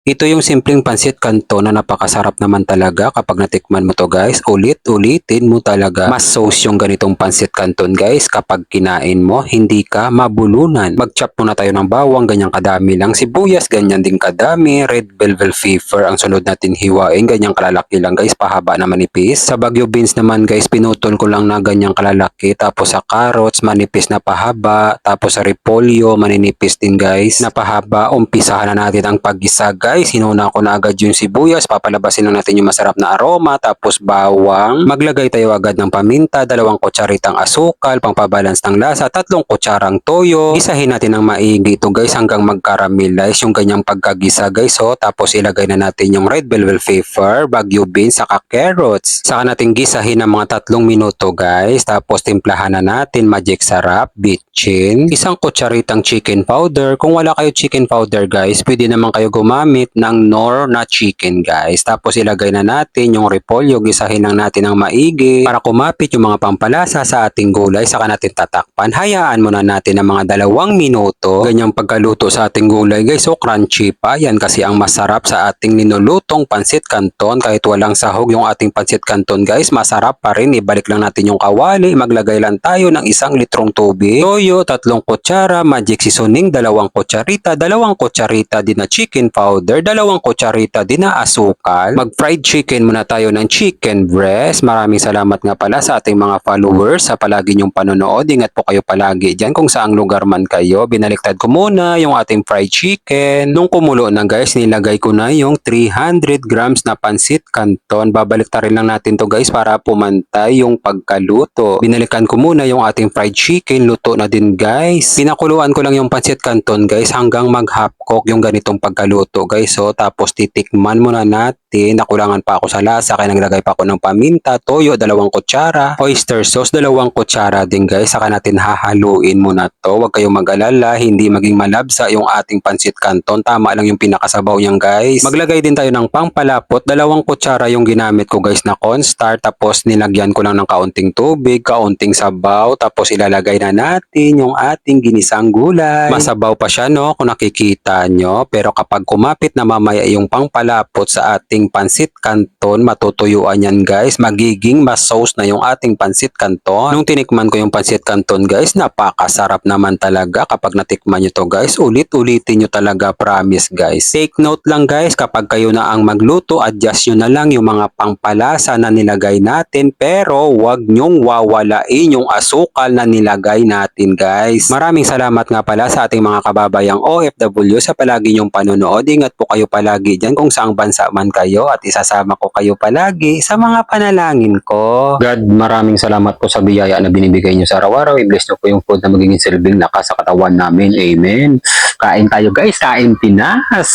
Ito yung simpleng pansit kanto na napakasarap naman talaga kapag natikman mo to guys. Ulit-ulitin mo talaga. Mas sauce yung ganitong pansit kanton guys kapag kinain mo, hindi ka mabulunan. Mag-chop muna tayo ng bawang, ganyang kadami lang. Sibuyas, ganyan din kadami. Red bell pepper ang sunod natin hiwain. Ganyang kalalaki lang guys, pahaba na manipis. Sa Baguio beans naman guys, pinutol ko lang na ganyang kalalaki. Tapos sa carrots, manipis na pahaba. Tapos sa repolyo, maninipis din guys, na pahaba. Umpisahan na natin ang paggisa guys. Hinuna ko na agad yung sibuyas, papalabasin na natin yung masarap na aroma, tapos bawang. Maglagay tayo agad ng paminta, 2 kutsaritang asukal, pangpabalance ng lasa, 3 kutsarang toyo. Gisahin natin ng maigi ito guys hanggang mag-caramelize yung ganyang pagkagisa guys. So, tapos ilagay na natin yung red bell pepper, Baguio beans, saka carrots. Saka natin gisahin ng mga 3 minuto guys. Tapos timplahan na natin magic sarap, bitchin, 1 kutsaritang chicken powder. Kung wala kayo chicken powder guys, pwede naman kayo gumamit ng Knorr na chicken guys. Tapos ilagay na natin yung repolyo, gisahin lang natin ng maigi para kumapit yung mga pampalasa sa ating gulay. Saka natin tatakpan. Hayaan muna natin ng mga 2 minuto. Ganyang pagkaluto sa ating gulay guys. So crunchy pa. Yan kasi ang masarap sa ating ninulutong pansit kanton. Kahit walang sahog yung ating pansit kanton guys, masarap pa rin. Ibalik lang natin yung kawali. Maglagay lang tayo ng 1 litrong tubig. Toyo, 3 kutsara. Magic seasoning, 2 kutsarita. 2 kutsarita din na chicken powder. 2 kutsarita din na asukal. Mag-fried chicken muna tayo ng chicken breast. Maraming salamat nga pala sa ating mga followers sa palagi niyong panonood. Ingat po kayo palagi dyan kung saang lugar man kayo. Binaliktad ko muna yung ating fried chicken. Nung kumulo na guys, nilagay ko na yung 300 grams na pansit canton. Babaliktarin lang natin to guys para pumantay yung pagkaluto. Binalikan ko muna yung ating fried chicken. Luto na din guys. Pinakuluan ko lang yung pansit canton guys hanggang mag-half cook yung ganitong pagkaluto guys. So, tapos titikman muna natin. Nakulangan pa ako sa lasa kaya naglagay pa ako ng paminta, toyo, 2 kutsara, oyster sauce, 2 kutsara din guys. Saka natin hahaluin muna to. Huwag kayong mag-alala, hindi maging malabsa yung ating pansit canton. Tama lang yung pinakasabaw niyan guys. Maglagay din tayo ng pangpalapot. 2 kutsara yung ginamit ko guys na cornstarch. Tapos nilagyan ko lang ng kaunting tubig, kaunting sabaw. Tapos ilalagay na natin yung ating ginisang gulay. Masabaw pa siya no kung nakikita nyo. Pero kapag kumapit na mamaya yung pangpalapot sa ating pansit canton, matutuyuan yan guys. Magiging mas sauce na yung ating pansit canton. Nung tinikman ko yung pansit canton guys, napakasarap naman talaga. Kapag natikman nyo to guys, ulit-ulitin nyo talaga, promise guys. Take note lang guys, kapag kayo na ang magluto, adjust nyo na lang yung mga pangpalasa na nilagay natin. Pero wag nyong wawalain yung asukal na nilagay natin guys. Maraming salamat nga pala sa ating mga kababayang OFW sa palagi nyong panonood. Ingat po kayo palagi dyan kung saang bansa man kayo at isasama ko kayo palagi sa mga panalangin ko. God, maraming salamat po sa biyaya na binibigay nyo sa araw-araw. I-bless nyo po yung food na magiging silbing lakas sa katawan namin. Amen. Kain tayo guys, kain Pinas.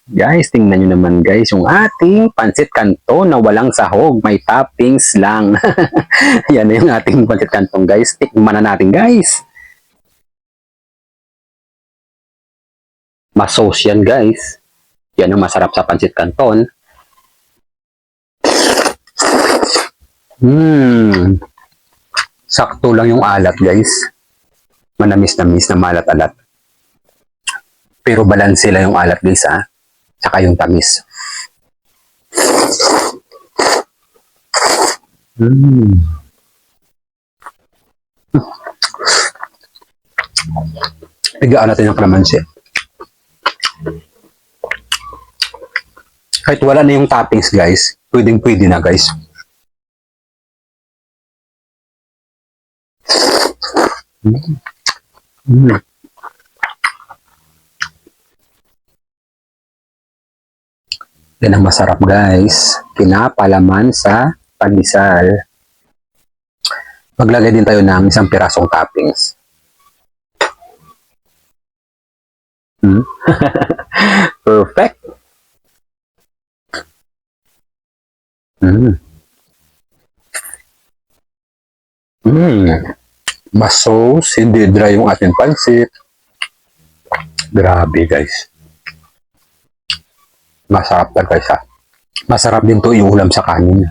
Guys, tingnan nyo naman guys yung ating pansit canton na walang sahog. May toppings lang. Yan na yung ating pansit canton guys. Tikman na natin guys. Masos yan guys. Yan ang masarap sa pansit canton. Sakto lang yung alat guys. Manamis-namis na malat-alat. Pero balanse lang yung alat guys ha. Tsaka yung tamis. Pigaan natin yung kalamansi. Kahit wala na yung toppings guys, pwedeng-pwede na guys. Yan ang masarap guys. Pinapalaman sa pandesal. Maglagay din tayo ng 1 pirasong toppings. Perfect. Masos, hindi dry yung ating pansit. Grabe guys. Masarap talaga siya. Masarap din to yung ulam sa kanin.